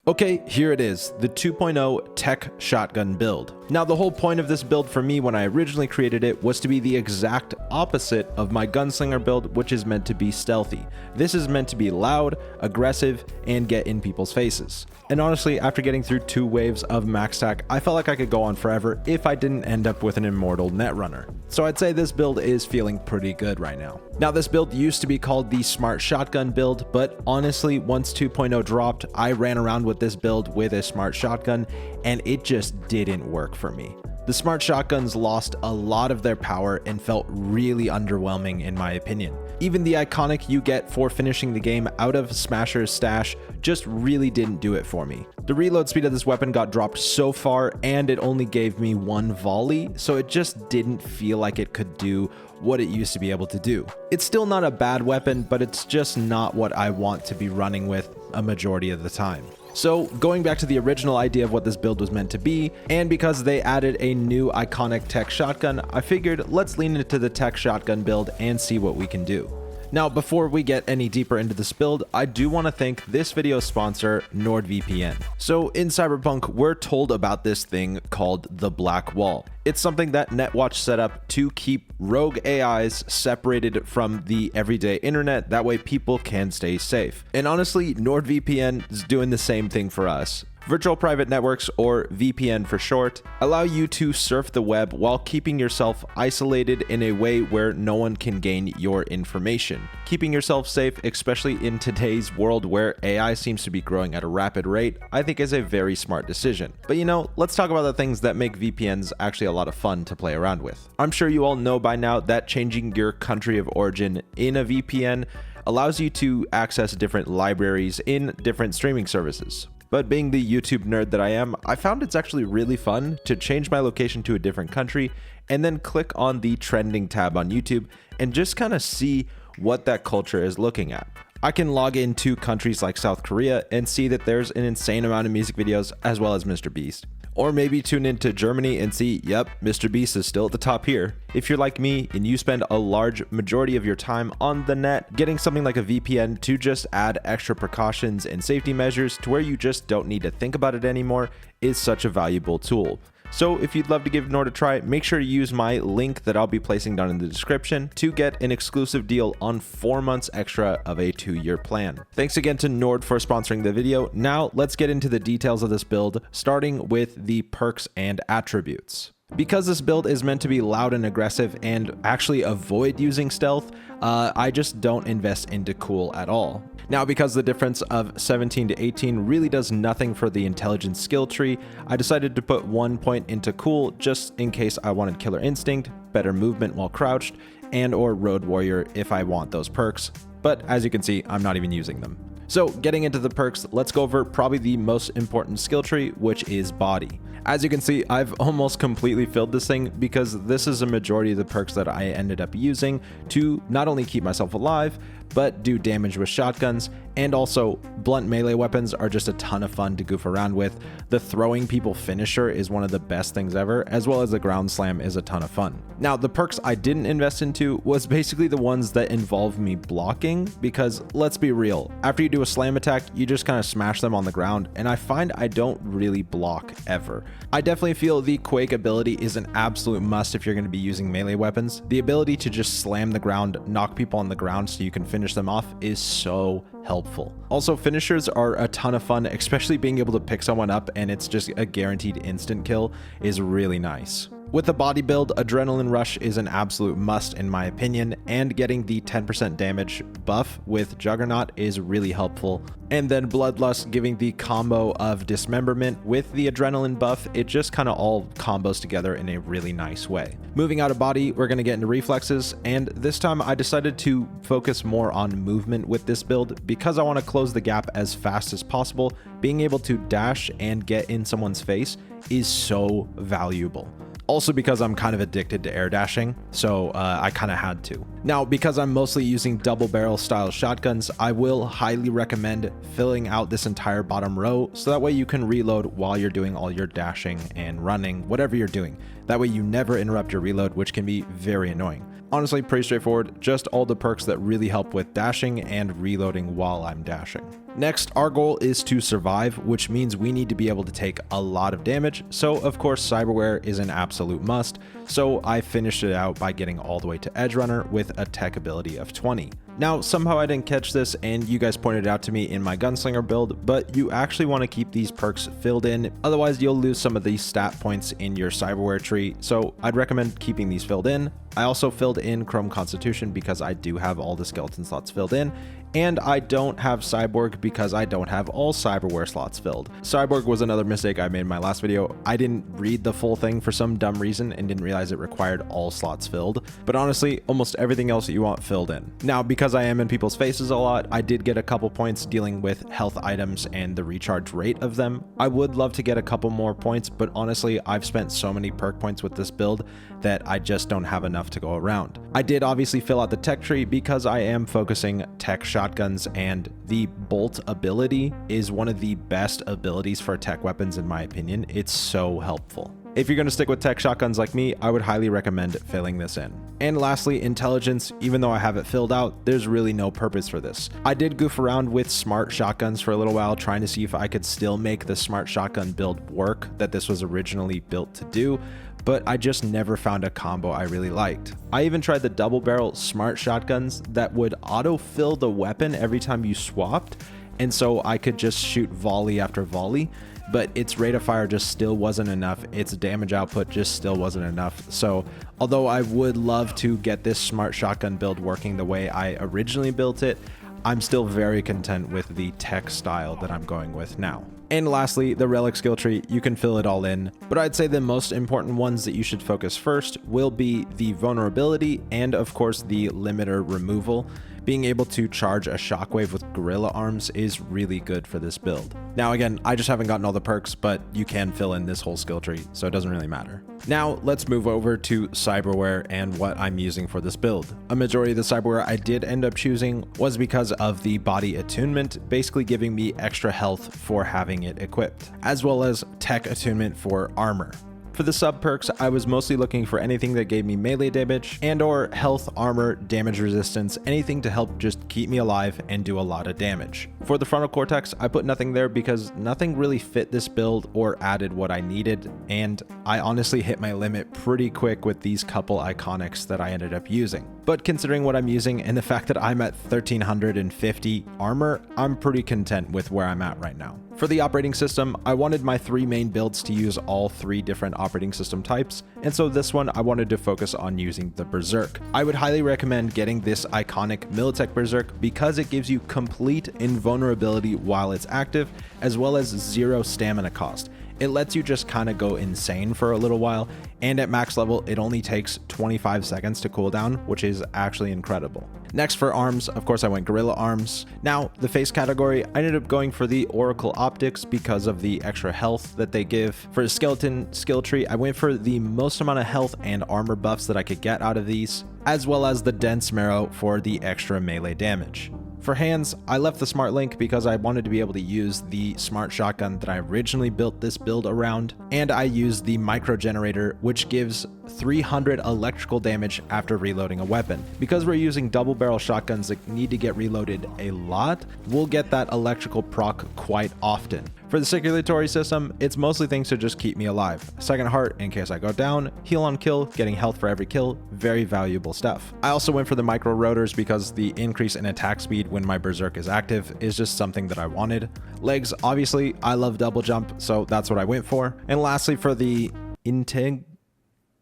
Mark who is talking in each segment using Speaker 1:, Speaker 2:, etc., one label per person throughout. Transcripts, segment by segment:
Speaker 1: Okay, here it is, the 2.0 tech shotgun build. Now, the whole point of this build for me when I originally created it was to be the exact opposite of my gunslinger build, which is meant to be stealthy. This is meant to be loud, aggressive, and get in people's faces. And honestly, after getting through 2 waves of MAXTAC, I felt like I could go on forever if I didn't end up with an immortal netrunner. So I'd say this build is feeling pretty good right now. Now, this build used to be called the smart shotgun build, but honestly, once 2.0 dropped, I ran around with this build with a smart shotgun, and it just didn't work for me. The smart shotguns lost a lot of their power and felt really underwhelming in my opinion. Even the iconic you get for finishing the game out of Smasher's stash just really didn't do it for me. The reload speed of this weapon got dropped so far, and it only gave me 1 volley, so it just didn't feel like it could do what it used to be able to do. It's still not a bad weapon, but it's just not what I want to be running with a majority of the time. So going back to the original idea of what this build was meant to be, and because they added a new iconic tech shotgun, I figured let's lean into the tech shotgun build and see what we can do. Now, before we get any deeper into this build, I do want to thank this video's sponsor, NordVPN. So in Cyberpunk, we're told about this thing called the Black Wall. It's something that Netwatch set up to keep rogue AIs separated from the everyday internet. That way people can stay safe. And honestly, NordVPN is doing the same thing for us. Virtual private networks, or VPN for short, allow you to surf the web while keeping yourself isolated in a way where no one can gain your information. Keeping yourself safe, especially in today's world where AI seems to be growing at a rapid rate, I think is a very smart decision. But you know, let's talk about the things that make VPNs actually a lot of fun to play around with. I'm sure you all know by now that changing your country of origin in a VPN allows you to access different libraries in different streaming services. But being the YouTube nerd that I am, I found it's actually really fun to change my location to a different country and then click on the trending tab on YouTube and just kind of see what that culture is looking at. I can log into countries like South Korea and see that there's an insane amount of music videos as well as Mr. Beast. Or maybe tune into Germany and see, yep, Mr. Beast is still at the top here. If you're like me and you spend a large majority of your time on the net, getting something like a VPN to just add extra precautions and safety measures to where you just don't need to think about it anymore is such a valuable tool. So if you'd love to give Nord a try, make sure to use my link that I'll be placing down in the description to get an exclusive deal on 4 months extra of a 2-year plan. Thanks again to Nord for sponsoring the video. Now let's get into the details of this build, starting with the perks and attributes. Because this build is meant to be loud and aggressive and actually avoid using stealth, I just don't invest into cool at all. Now, because the difference of 17 to 18 really does nothing for the intelligence skill tree, I decided to put 1 point into cool just in case I wanted killer instinct, better movement while crouched, and or road warrior if I want those perks. But as you can see, I'm not even using them. So getting into the perks, let's go over probably the most important skill tree, which is body. As you can see, I've almost completely filled this thing because this is a majority of the perks that I ended up using to not only keep myself alive, but do damage with shotguns, and also blunt melee weapons are just a ton of fun to goof around with. The throwing people finisher is one of the best things ever, as well as the ground slam is a ton of fun. Now, the perks I didn't invest into was basically the ones that involve me blocking, because let's be real, after you do a slam attack, you just kind of smash them on the ground, and I find I don't really block ever. I definitely feel the Quake ability is an absolute must if you're going to be using melee weapons. The ability to just slam the ground, knock people on the ground so you can finish them off is so helpful. Also, finishers are a ton of fun, especially being able to pick someone up and it's just a guaranteed instant kill is really nice. With the body build, Adrenaline Rush is an absolute must in my opinion, and getting the 10% damage buff with Juggernaut is really helpful. And then Bloodlust giving the combo of Dismemberment with the Adrenaline buff, it just kind of all combos together in a really nice way. Moving out of body, we're going to get into reflexes, and this time I decided to focus more on movement with this build because I want to close the gap as fast as possible. Being able to dash and get in someone's face is so valuable. Also because I'm kind of addicted to air dashing, so I kind of had to. Now, because I'm mostly using double barrel style shotguns, I will highly recommend filling out this entire bottom row so that way you can reload while you're doing all your dashing and running, whatever you're doing. That way you never interrupt your reload, which can be very annoying. Honestly, pretty straightforward, just all the perks that really help with dashing and reloading while I'm dashing. Next, our goal is to survive, which means we need to be able to take a lot of damage, so of course CYBERWEAR is an absolute must, so I finished it out by getting all the way to Edge Runner with a tech ability of 20. Now, somehow I didn't catch this and you guys pointed it out to me in my gunslinger build, but you actually want to keep these perks filled in, otherwise you'll lose some of these stat points in your CYBERWEAR tree, so I'd recommend keeping these filled in. I also filled in Chrome Constitution because I do have all the skeleton slots filled in, and I don't have Cyborg because I don't have all CYBERWEAR slots filled. Cyborg was another mistake I made in my last video. I didn't read the full thing for some dumb reason and didn't realize it required all slots filled, but honestly, almost everything else that you want filled in. Now, because I am in people's faces a lot, I did get a couple points dealing with health items and the recharge rate of them. I would love to get a couple more points, but honestly, I've spent so many perk points with this build that I just don't have enough to go around. I did obviously fill out the tech tree because I am focusing tech shotguns, and the bolt ability is one of the best abilities for tech weapons in my opinion. It's so helpful. If you're going to stick with tech shotguns like me, I would highly recommend filling this in. And lastly, intelligence. Even though I have it filled out, there's really no purpose for this. I did goof around with smart shotguns for a little while, trying to see if I could still make the smart shotgun build work that this was originally built to do, but I just never found a combo I really liked. I even tried the double barrel smart shotguns that would autofill the weapon every time you swapped, and so I could just shoot volley after volley, but its rate of fire just still wasn't enough. Its damage output just still wasn't enough. So although I would love to get this smart shotgun build working the way I originally built it, I'm still very content with the tech style that I'm going with now. And lastly, the relic skill tree, you can fill it all in, but I'd say the most important ones that you should focus first will be the vulnerability and of course the limiter removal. Being able to charge a shockwave with gorilla arms is really good for this build. Now again, I just haven't gotten all the perks, but you can fill in this whole skill tree, so it doesn't really matter. Now let's move over to CYBERWEAR and what I'm using for this build. A majority of the CYBERWEAR I did end up choosing was because of the body attunement, basically giving me extra health for having it equipped, as well as tech attunement for armor. For the sub perks, I was mostly looking for anything that gave me melee damage and or health, armor, damage resistance, anything to help just keep me alive and do a lot of damage. For the frontal cortex, I put nothing there because nothing really fit this build or added what I needed, and I honestly hit my limit pretty quick with these couple iconics that I ended up using. But considering what I'm using and the fact that I'm at 1350 armor, I'm pretty content with where I'm at right now. For the operating system, I wanted my three main builds to use all three different operating system types, and so this one I wanted to focus on using the Berserk. I would highly recommend getting this iconic Militech Berserk because it gives you complete invulnerability while it's active, as well as 0 stamina cost. It lets you just kind of go insane for a little while, and at max level, it only takes 25 seconds to cool down, which is actually incredible. Next for arms, of course I went gorilla arms. Now, the face category, I ended up going for the Oracle Optics because of the extra health that they give. For the skeleton skill tree, I went for the most amount of health and armor buffs that I could get out of these, as well as the dense marrow for the extra melee damage. For hands, I left the smart link because I wanted to be able to use the smart shotgun that I originally built this build around, and I used the micro generator, which gives 300 electrical damage after reloading a weapon. Because we're using double barrel shotguns that need to get reloaded a lot, we'll get that electrical proc quite often. For the circulatory system, it's mostly things to just keep me alive. Second heart in case I go down, heal on kill, getting health for every kill, very valuable stuff. I also went for the micro rotors because the increase in attack speed when my Berserk is active is just something that I wanted. Legs, obviously, I love double jump, so that's what I went for. And lastly, for the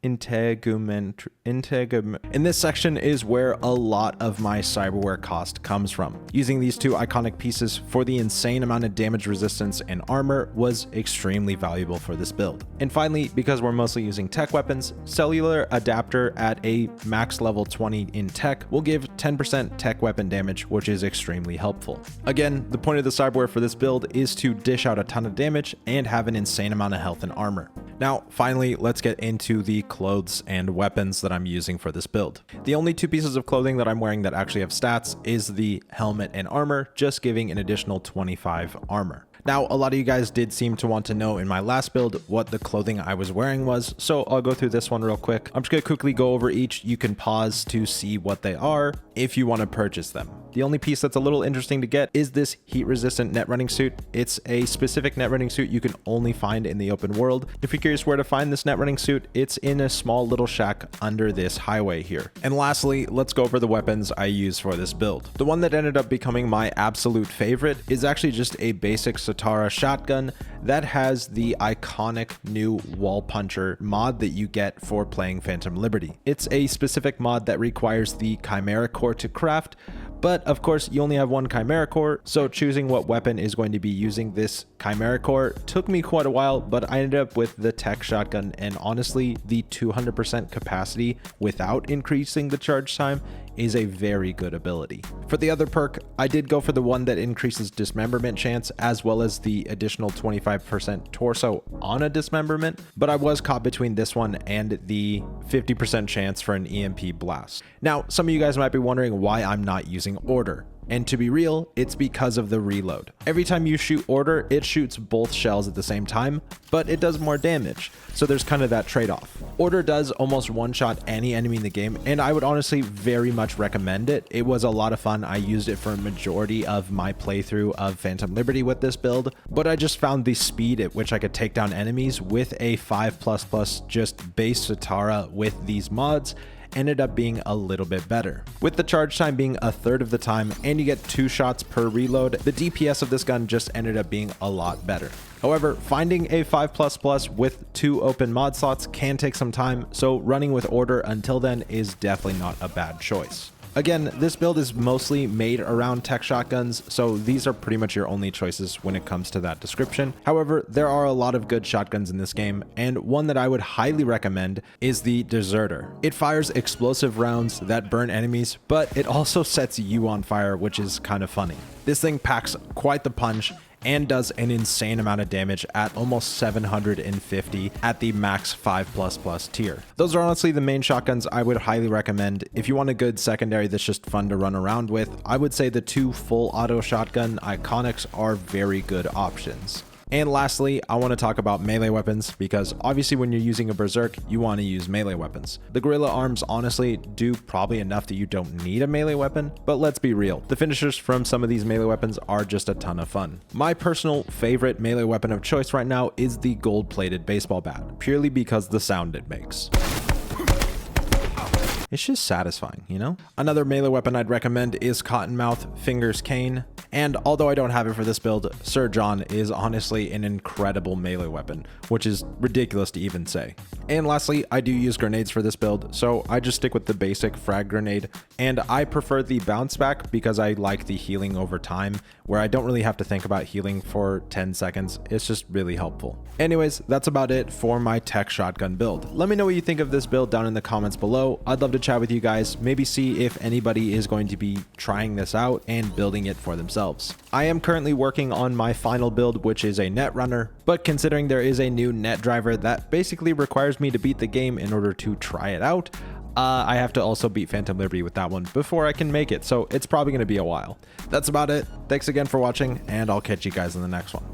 Speaker 1: integument. In this section is where a lot of my CYBERWEAR cost comes from. Using these two iconic pieces for the insane amount of damage resistance and armor was extremely valuable for this build. And finally, because we're mostly using tech weapons, cellular adapter at a max level 20 in tech will give 10% tech weapon damage, which is extremely helpful. Again, the point of the CYBERWEAR for this build is to dish out a ton of damage and have an insane amount of health and armor. Now, finally, let's get into the clothes and weapons that I'm using for this build. The only two pieces of clothing that I'm wearing that actually have stats is the helmet and armor, just giving an additional 25 armor. Now, a lot of you guys did seem to want to know in my last build what the clothing I was wearing was, so I'll go through this one real quick. I'm just going to quickly go over each. You can pause to see what they are if you want to purchase them. The only piece that's a little interesting to get is this heat-resistant net running suit. It's a specific net running suit you can only find in the open world. If you're curious where to find this net running suit, it's in a small little shack under this highway here. And lastly, let's go over the weapons I use for this build. The one that ended up becoming my absolute favorite is actually just a basic Satara shotgun that has the iconic new wall puncher mod that you get for playing Phantom Liberty. It's a specific mod that requires the Chimera core to craft, but of course you only have one Chimera core, so choosing what weapon is going to be using this Chimera core took me quite a while, but I ended up with the tech shotgun, and honestly the 200% capacity without increasing the charge time is a very good ability. For the other perk, I did go for the one that increases dismemberment chance as well as the additional 25% torso on a dismemberment, but I was caught between this one and the 50% chance for an EMP blast. Now, some of you guys might be wondering why I'm not using order. And to be real, it's because of the reload. Every time you shoot order, it shoots both shells at the same time, but it does more damage. So there's kind of that trade-off. Order does almost one-shot any enemy in the game, and I would honestly very much recommend it. It was a lot of fun. I used it for a majority of my playthrough of Phantom Liberty with this build, but I just found the speed at which I could take down enemies with a 5++ just base Satara with these mods ended up being a little bit better. With the charge time being a third of the time and you get 2 shots per reload, the DPS of this gun just ended up being a lot better. However, finding a 5++ with 2 open mod slots can take some time, so running with order until then is definitely not a bad choice. Again, this build is mostly made around tech shotguns, so these are pretty much your only choices when it comes to that description. However, there are a lot of good shotguns in this game, and one that I would highly recommend is the Deserter. It fires explosive rounds that burn enemies, but it also sets you on fire, which is kind of funny. This thing packs quite the punch and does an insane amount of damage at almost 750 at the max 5++ tier. Those are honestly the main shotguns I would highly recommend. If you want a good secondary that's just fun to run around with, I would say the 2 full auto shotgun iconics are very good options. And lastly, I want to talk about melee weapons, because obviously when you're using a Berserk, you want to use melee weapons. The Gorilla Arms honestly do probably enough that you don't need a melee weapon, but let's be real, the finishers from some of these melee weapons are just a ton of fun. My personal favorite melee weapon of choice right now is the gold-plated baseball bat, purely because the sound it makes. It's just satisfying, you know? Another melee weapon I'd recommend is Cottonmouth Fingers Cane. And although I don't have it for this build, Sir John is honestly an incredible melee weapon, which is ridiculous to even say. And lastly, I do use grenades for this build, so I just stick with the basic frag grenade. And I prefer the bounce back because I like the healing over time, where I don't really have to think about healing for 10 seconds. It's just really helpful. Anyways, that's about it for my tech shotgun build. Let me know what you think of this build down in the comments below. I'd love to chat with you guys, maybe see if anybody is going to be trying this out and building it for themselves. I am currently working on my final build, which is a net runner, but considering there is a new net driver that basically requires me to beat the game in order to try it out, I have to also beat Phantom Liberty with that one before I can make it, so it's probably going to be a while. That's about it. Thanks again for watching, and I'll catch you guys in the next one.